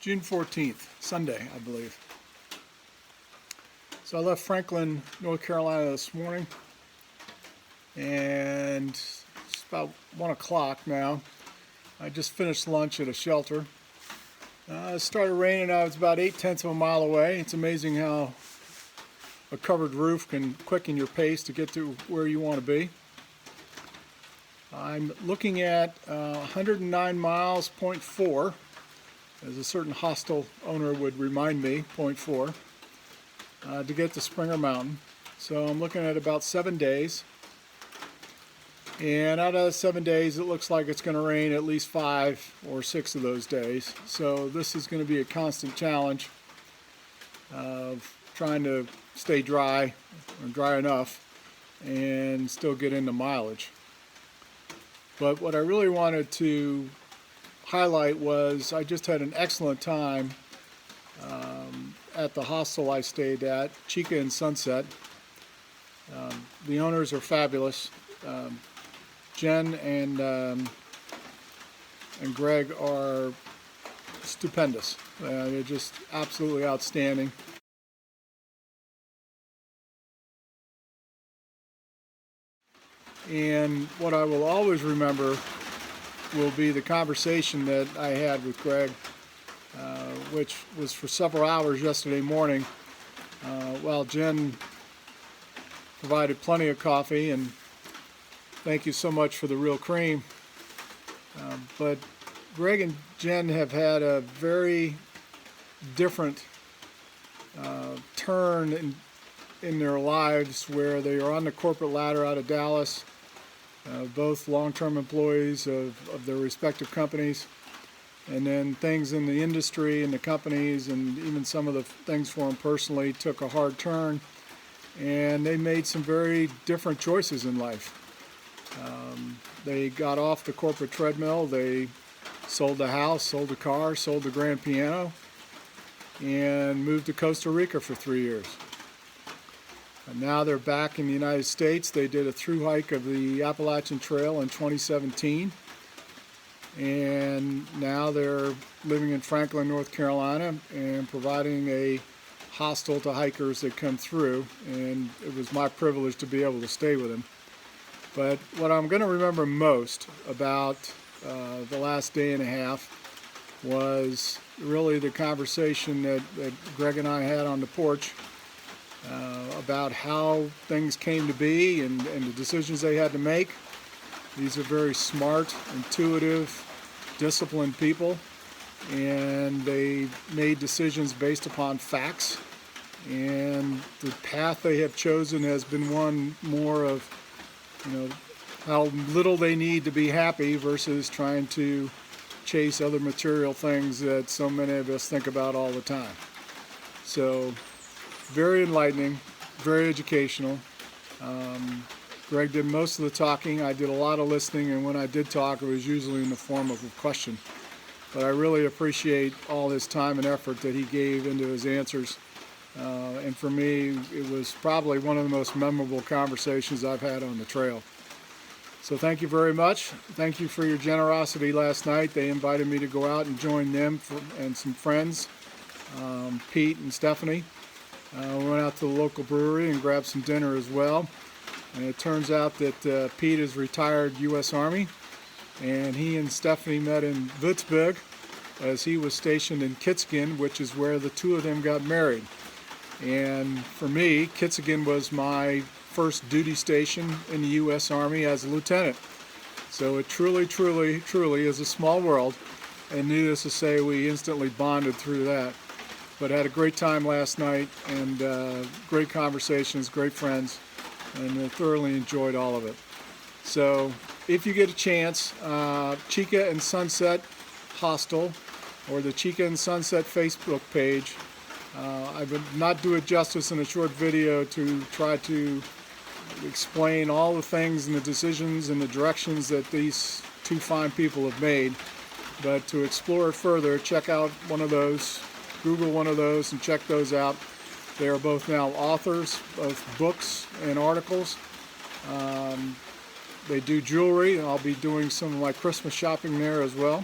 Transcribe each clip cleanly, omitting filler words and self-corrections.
June 14th, Sunday, I believe. So I left Franklin, North Carolina this morning, and it's about 1 o'clock now. I just finished lunch at a shelter. It started raining. I was about 8/10 of a mile away. It's amazing how a covered roof can quicken your pace to get to where you want to be. I'm looking at 109 miles, 0.4, as a certain hostile owner would remind me, 0.4, to get to Springer Mountain. So I'm looking at about 7 days. And out of the 7 days, it looks like it's going to rain at least 5 or 6 of those days. So this is going to be a constant challenge of trying to stay dry, or dry enough, and still get into mileage. But what I really wanted to highlight was I just had an excellent time at the hostel I stayed at, Chica and Sunset. The owners are fabulous. Jen and Greg are stupendous. They're just absolutely outstanding. And what I will always remember will be the conversation that I had with Greg, which was for several hours yesterday morning, while Jen provided plenty of coffee, and thank you so much for the real cream. But Greg and Jen have had a very different turn in their lives, where they are on the corporate ladder out of Dallas, both long-term employees of their respective companies, and then things in the industry and the companies, and even some of the things for them personally, took a hard turn, and they made some very different choices in life. They got off the corporate treadmill. They sold the house, sold the car, sold the grand piano, and moved to Costa Rica for 3 years. And now they're back in the United States. They did a through hike of the Appalachian Trail in 2017. And now they're living in Franklin, North Carolina, and providing a hostel to hikers that come through. And it was my privilege to be able to stay with them. But what I'm going to remember most about the last day and a half was really the conversation that Greg and I had on the porch about how things came to be, and the decisions they had to make. These are very smart, intuitive, disciplined people, and they made decisions based upon facts. And the path they have chosen has been one more of, how little they need to be happy versus trying to chase other material things that so many of us think about all the time. So, very enlightening, very educational. Greg did most of the talking. I did a lot of listening, and when I did talk, it was usually in the form of a question. But I really appreciate all his time and effort that he gave into his answers. And for me, it was probably one of the most memorable conversations I've had on the trail. So thank you very much. Thank you for your generosity last night. They invited me to go out and join them and some friends, Pete and Stephanie. We went out to the local brewery and grabbed some dinner as well. And it turns out that Pete is retired U.S. Army, and he and Stephanie met in Würzburg as he was stationed in Kitzingen, which is where the two of them got married. And for me, Kitzingen was my first duty station in the U.S. Army as a lieutenant. So it truly, truly, truly is a small world, and needless to say, we instantly bonded through that. But had a great time last night, and great conversations, great friends, and thoroughly enjoyed all of it. So if you get a chance, Chica and Sunset Hostel, or the Chica and Sunset Facebook page, I would not do it justice in a short video to try to explain all the things and the decisions and the directions that these two fine people have made. But to explore it further, check out one of those, Google one of those and check those out. They are both now authors of books and articles. They do jewelry, and I'll be doing some of my Christmas shopping there as well.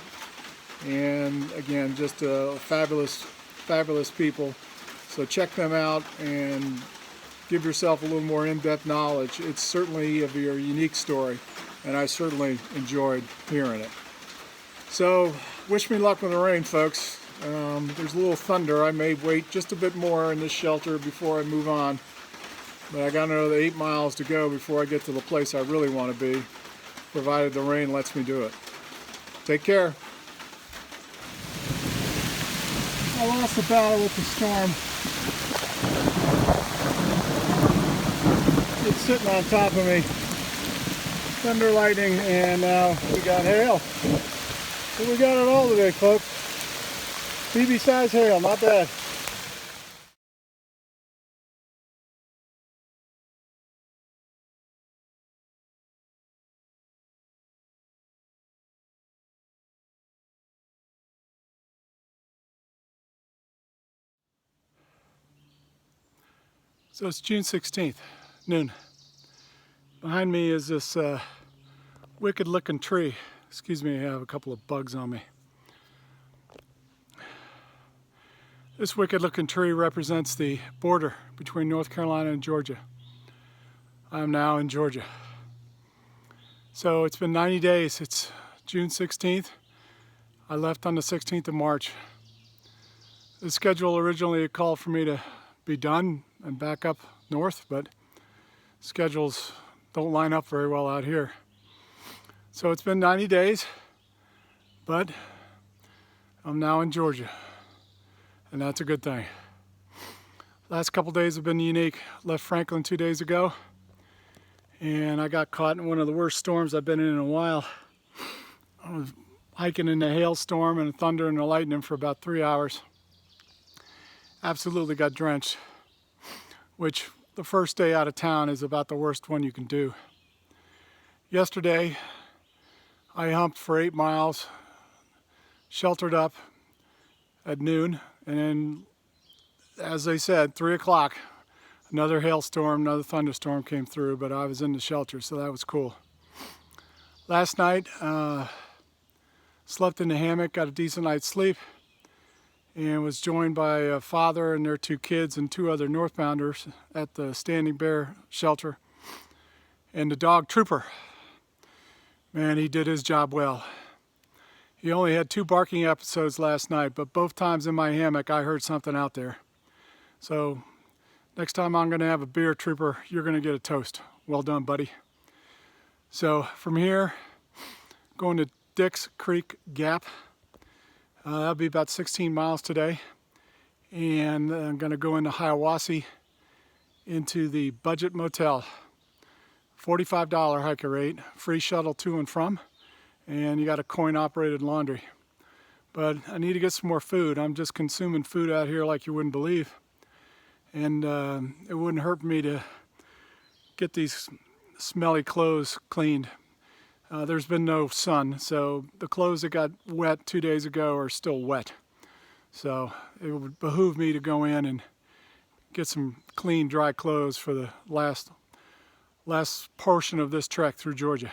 and again, just fabulous people. So check them out and give yourself a little more in-depth knowledge. It's certainly a very unique story, and I certainly enjoyed hearing it. So wish me luck with the rain, folks. There's a little thunder. I may wait just a bit more in this shelter before I move on, but I got another 8 miles to go before I get to the place I really want to be, provided the rain lets me do it. Take care. I lost the battle with the storm. It's sitting on top of me. Thunder, lightning, and now we got hail. So we got it all today, folks. BB size hail, not bad. So it's June 16th, noon. Behind me is this wicked looking tree. Excuse me, I have a couple of bugs on me. This wicked looking tree represents the border between North Carolina and Georgia. I am now in Georgia. So it's been 90 days. It's June 16th. I left on the 16th of March. The schedule originally called for me to be done and back up north, but schedules don't line up very well out here. So it's been 90 days, but I'm now in Georgia, and that's a good thing. Last couple days have been unique. Left Franklin 2 days ago, and I got caught in one of the worst storms I've been in a while. I was hiking in the hailstorm and the thunder and the lightning for about 3 hours. Absolutely got drenched, which the first day out of town is about the worst one you can do. Yesterday, I humped for 8 miles, sheltered up at noon, and then, as they said, 3 o'clock, another hailstorm, another thunderstorm came through, but I was in the shelter, so that was cool. Last night, slept in the hammock, got a decent night's sleep, and was joined by a father and their 2 kids and 2 other northbounders at the Standing Bear shelter, and the dog Trooper. Man, he did his job well. He only had 2 barking episodes last night, but both times in my hammock I heard something out there. So next time I'm going to have a beer, Trooper, you're going to get a toast. Well done, buddy. So from here, going to Dix Creek Gap. That'll be about 16 miles today, and I'm going to go into Hiawassee into the Budget Motel. $45 hiker rate, free shuttle to and from, and you got a coin-operated laundry. But I need to get some more food. I'm just consuming food out here like you wouldn't believe, and it wouldn't hurt me to get these smelly clothes cleaned. There's been no sun, so the clothes that got wet 2 days ago are still wet. So it would behoove me to go in and get some clean, dry clothes for the last portion of this trek through Georgia.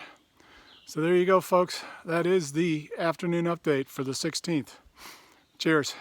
So there you go, folks. That is the afternoon update for the 16th. Cheers.